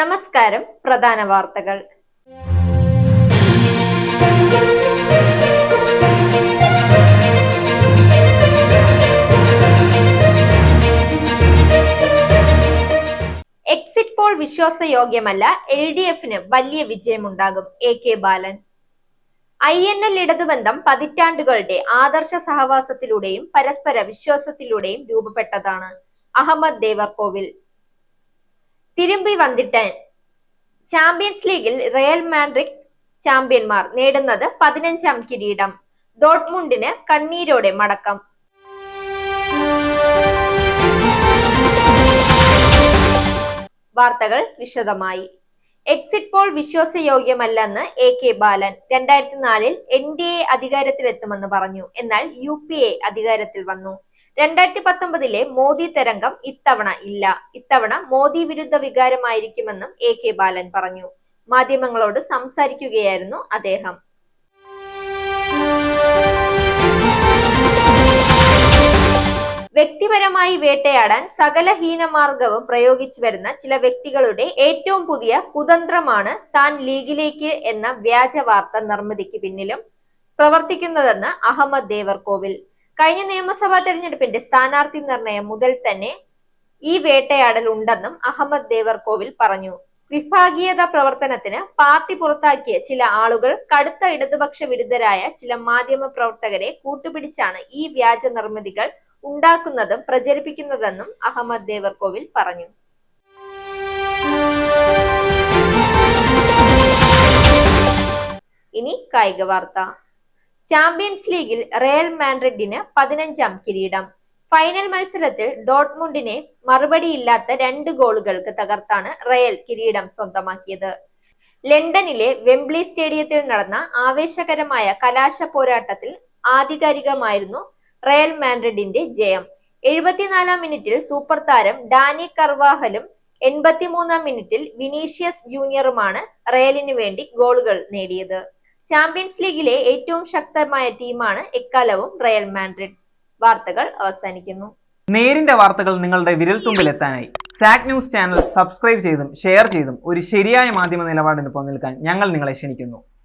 നമസ്കാരം. പ്രധാന വാർത്തകൾ. എക്സിറ്റ് പോൾ വിശ്വാസയോഗ്യമല്ല, LDFന് വലിയ വിജയമുണ്ടാകും. AK ബാലൻ. INL ഇടതുബന്ധം പതിറ്റാണ്ടുകളുടെ ആദർശ സഹവാസത്തിലൂടെയും പരസ്പര വിശ്വാസത്തിലൂടെയും രൂപപ്പെട്ടതാണ്. അഹമ്മദ് ദേവർകോവിൽ. തിരുമ്പി വന്നിട്ടൻ. ചാമ്പ്യൻസ് ലീഗിൽ റയൽ മാഡ്രിഡ് ചാമ്പ്യന്മാർ നേടുന്നത് 15ാം കിരീടം. ഡോർട്ട്മുണ്ടിന് കണ്ണീരോടെ മടക്കം. വാർത്തകൾ വിശദമായി. എക്സിറ്റ് പോൾ വിശ്വാസയോഗ്യമല്ലെന്ന് AK ബാലൻ. 2004-ൽ NDA അധികാരത്തിലെത്തുമെന്ന് പറഞ്ഞു. എന്നാൽ UPA അധികാരത്തിൽ വന്നു. 2019-ലെ മോദി തരംഗം ഇത്തവണ ഇല്ല. ഇത്തവണ മോദി വിരുദ്ധ വികാരമായിരിക്കുമെന്നും AK ബാലൻ പറഞ്ഞു. മാധ്യമങ്ങളോട് സംസാരിക്കുകയായിരുന്നു അദ്ദേഹം. വ്യക്തിപരമായി വേട്ടയാടാൻ സകല ഹീനമാർഗവും പ്രയോഗിച്ചു വരുന്ന ചില വ്യക്തികളുടെ ഏറ്റവും പുതിയ കുതന്ത്രമാണ് താൻ ലീഗിലേക്ക് എന്ന വ്യാജ വാർത്ത നിർമ്മിതിക്ക് പിന്നിലും പ്രവർത്തിക്കുന്നതെന്ന് അഹമ്മദ് ദേവർകോവിൽ. കഴിഞ്ഞ നിയമസഭാ തെരഞ്ഞെടുപ്പിന്റെ സ്ഥാനാർത്ഥി നിർണയം മുതൽ തന്നെ ഈ വേട്ടയാടൽ ഉണ്ടെന്നും അഹമ്മദ് ദേവർകോവിൽ പറഞ്ഞു. വിഭാഗീയത പ്രവർത്തനത്തിന് പാർട്ടി പുറത്താക്കിയ ചില ആളുകൾ കടുത്ത ഇടതുപക്ഷ വിരുദ്ധരായ ചില മാധ്യമ പ്രവർത്തകരെ കൂട്ടുപിടിച്ചാണ് ഈ വ്യാജ നിർമ്മിതികൾ ഉണ്ടാക്കുന്നതും പ്രചരിപ്പിക്കുന്നതെന്നും അഹമ്മദ് ദേവർകോവിൽ പറഞ്ഞു. ഇനി കായിക വാർത്ത. ചാമ്പ്യൻസ് ലീഗിൽ റയൽ മാഡ്രിഡിന് 15ാം കിരീടം. ഫൈനൽ മത്സരത്തിൽ ഡോർട്ട്മുണ്ടിനെ മറുപടിയില്ലാത്ത 2 ഗോളുകൾക്ക് തകർത്താണ് റയൽ കിരീടം സ്വന്തമാക്കിയത്. ലണ്ടനിലെ വെംബ്ലി സ്റ്റേഡിയത്തിൽ നടന്ന ആവേശകരമായ കലാശ പോരാട്ടത്തിൽ ആധികാരികമായിരുന്നു റയൽ മാഡ്രിഡിന്റെ ജയം. 74-ാം മിനിറ്റിൽ സൂപ്പർ താരം ഡാനി കർവാഹലും 83-ാം മിനിറ്റിൽ വിനീഷ്യസ് ജൂനിയറുമാണ് റയലിന് വേണ്ടി ഗോളുകൾ നേടിയത്. ചാമ്പ്യൻസ് ലീഗിലെ ഏറ്റവും ശക്തമായ ടീമാണ് എക്കാലവും റയൽ മാഡ്രിഡ്. വാർത്തകൾ അവസാനിക്കുന്നു. നേരിന്റെ വാർത്തകൾ നിങ്ങളുടെ വിരൽത്തുമ്പിൽ എത്താനായി സാക് ന്യൂസ് ചാനൽ സബ്സ്ക്രൈബ് ചെയ്തും ഷെയർ ചെയ്തും ഒരു ശരിയായ മാധ്യമ നിലപാടിന് നിൽക്കാൻ ഞങ്ങൾ നിങ്ങളെ ക്ഷണിക്കുന്നു.